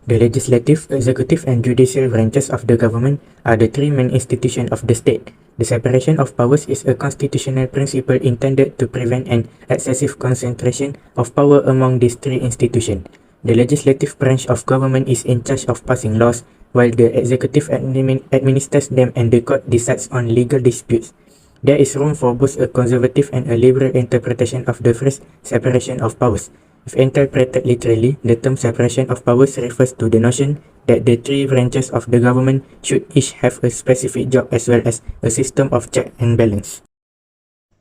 The legislative, executive, and judicial branches of the government are the three main institutions of the state. The separation of powers is a constitutional principle intended to prevent an excessive concentration of power among these three institutions. The legislative branch of government is in charge of passing laws, while the executive administers them and the court decides on legal disputes. There is room for both a conservative and a liberal interpretation of the phrase separation of powers. If interpreted literally, the term separation of powers refers to the notion that the three branches of the government should each have a specific job as well as a system of check and balance.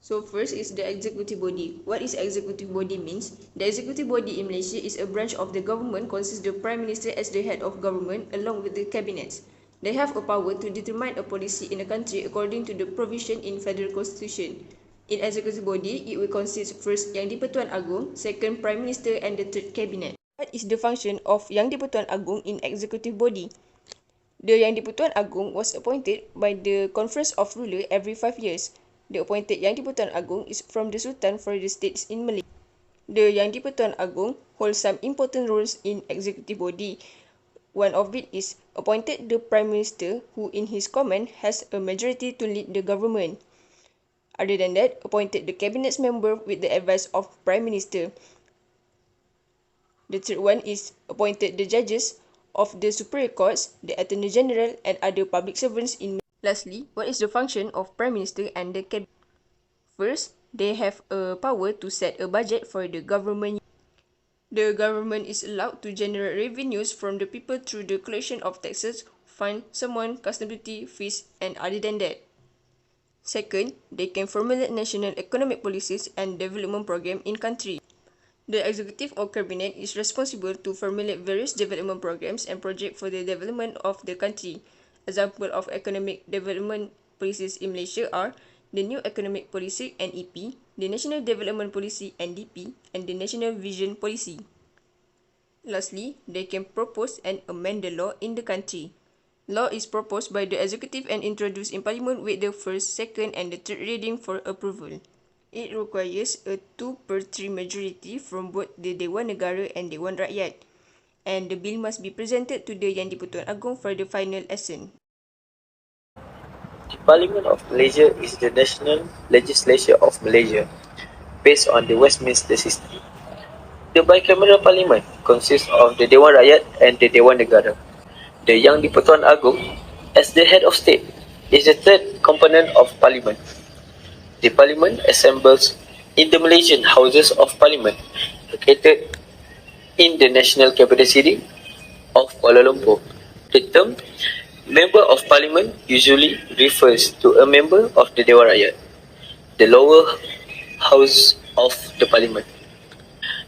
So first is the executive body. What is executive body means? The executive body in Malaysia is a branch of the government consists of the Prime Minister as the head of government along with the cabinets. They have a power to determine a policy in a country according to the provision in Federal Constitution. In executive body, it will consist first Yang di-Pertuan Agong, second Prime Minister and the third cabinet. What is the function of Yang di-Pertuan Agong in executive body? The Yang di-Pertuan Agong was appointed by the Conference of Ruler every 5 years. The appointed Yang di-Pertuan Agong is from the Sultan for the states in Malaysia. The Yang di-Pertuan Agong holds some important roles in executive body. One of it is appointed the Prime Minister, who in his command has a majority to lead the government. Other than that, appointed the cabinet's member with the advice of Prime Minister. The third one is appointed the judges of the superior courts, the Attorney General and other public servants in. Lastly, what is the function of Prime Minister and the cabinet? First, they have a power to set a budget for the government. The government is allowed to generate revenues from the people through the collection of taxes, fine, sermon, custom duty, fees, and other than that. Second, they can formulate national economic policies and development program in country. The executive or cabinet is responsible to formulate various development programs and projects for the development of the country. Example of economic development policies in Malaysia are the New Economic Policy (NEP), the National Development Policy (NDP), and the National Vision Policy. Lastly, they can propose and amend the law in the country. Law is proposed by the executive and introduced in Parliament with the first, second and the third reading for approval. It requires a 2/3 majority from both the Dewan Negara and Dewan Rakyat, and the bill must be presented to the Yang di-Pertuan Agong for the final assent. The Parliament of Malaysia is the national legislature of Malaysia, based on the Westminster system. The bicameral parliament consists of the Dewan Rakyat and the Dewan Negara. The Yang di-Pertuan Agong, as the head of state, is the third component of parliament. The parliament assembles in the Malaysian Houses of Parliament, located in the National Capital City of Kuala Lumpur. The term Member of Parliament usually refers to a member of the Dewan Rakyat, the lower house of the Parliament.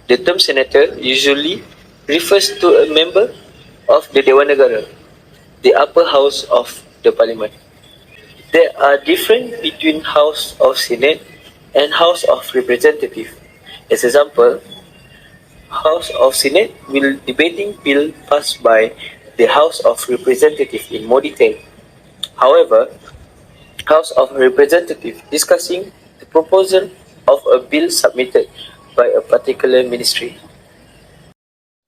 The term Senator usually refers to a member of the Dewan Negara, the upper house of the Parliament. There are difference between House of Senate and House of Representative. As example, House of Senate will debating bill passed by the House of Representative in more detail. However, House of Representative discussing the proposal of a bill submitted by a particular ministry.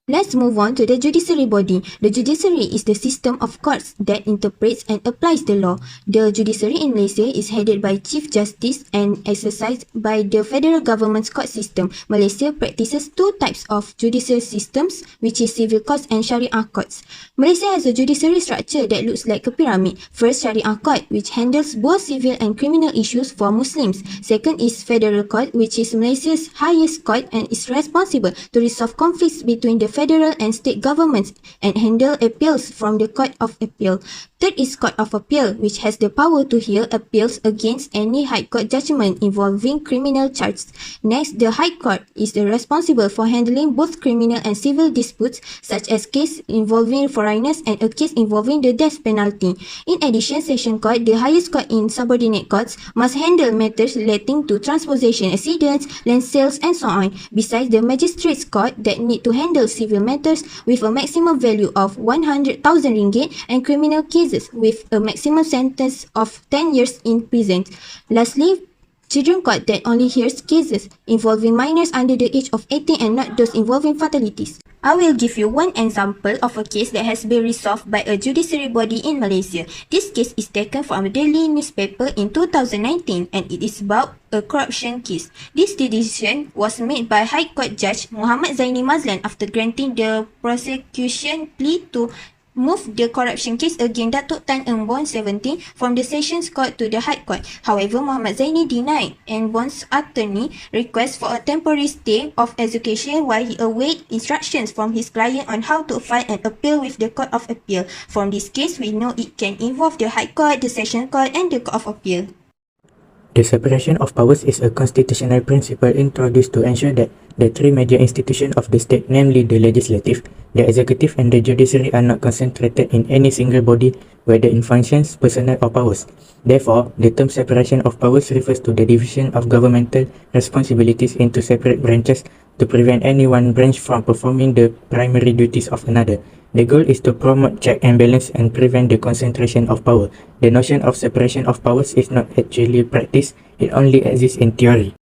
Let's move on to the judiciary body. The judiciary is the system of courts that interprets and applies the law. The judiciary in Malaysia is headed by Chief Justice and exercised by the federal government's court system. Malaysia practices two types of judicial systems, which is civil courts and Sharia courts. Malaysia has a judiciary structure that looks like a pyramid. First, Sharia court, which handles both civil and criminal issues for Muslims. Second is federal court, which is Malaysia's highest court and is responsible to resolve conflicts between the federal and state governments and handle appeals from the Court of Appeal. Third is Court of Appeal, which has the power to hear appeals against any High Court judgment involving criminal charges. Next, the High Court is responsible for handling both criminal and civil disputes, such as case involving foreigners and a case involving the death penalty. In addition, Session Court, the highest court in subordinate courts, must handle matters relating to transposition accidents, land sales, and so on. Besides, the Magistrates Court that need to handle civil matters with a maximum value of 100,000 ringgit and criminal cases with a maximum sentence of 10 years in prison. Lastly, Children Court that only hears cases involving minors under the age of 18 and not those involving fatalities. I will give you one example of a case that has been resolved by a judiciary body in Malaysia. This case is taken from a daily newspaper in 2019 and it is about a corruption case. This decision was made by High Court Judge Muhammad Zaini Mazlan after granting the prosecution plea to move the corruption case against Datuk Tan Eng Bon 17 from the Sessions Court to the High Court. However, Muhammad Zaini denied Eng Bon's attorney request for a temporary stay of execution while he await instructions from his client on how to file an appeal with the Court of Appeal. From this case, we know it can involve the High Court, the Session Court and the Court of Appeal. The separation of powers is a constitutional principle introduced to ensure that the three major institutions of the state, namely the legislative, the executive and the judiciary, are not concentrated in any single body, whether in functions, personnel or powers. Therefore, the term separation of powers refers to the division of governmental responsibilities into separate branches to prevent any one branch from performing the primary duties of another. The goal is to promote check and balance and prevent the concentration of power. The notion of separation of powers is not actually practiced, it only exists in theory.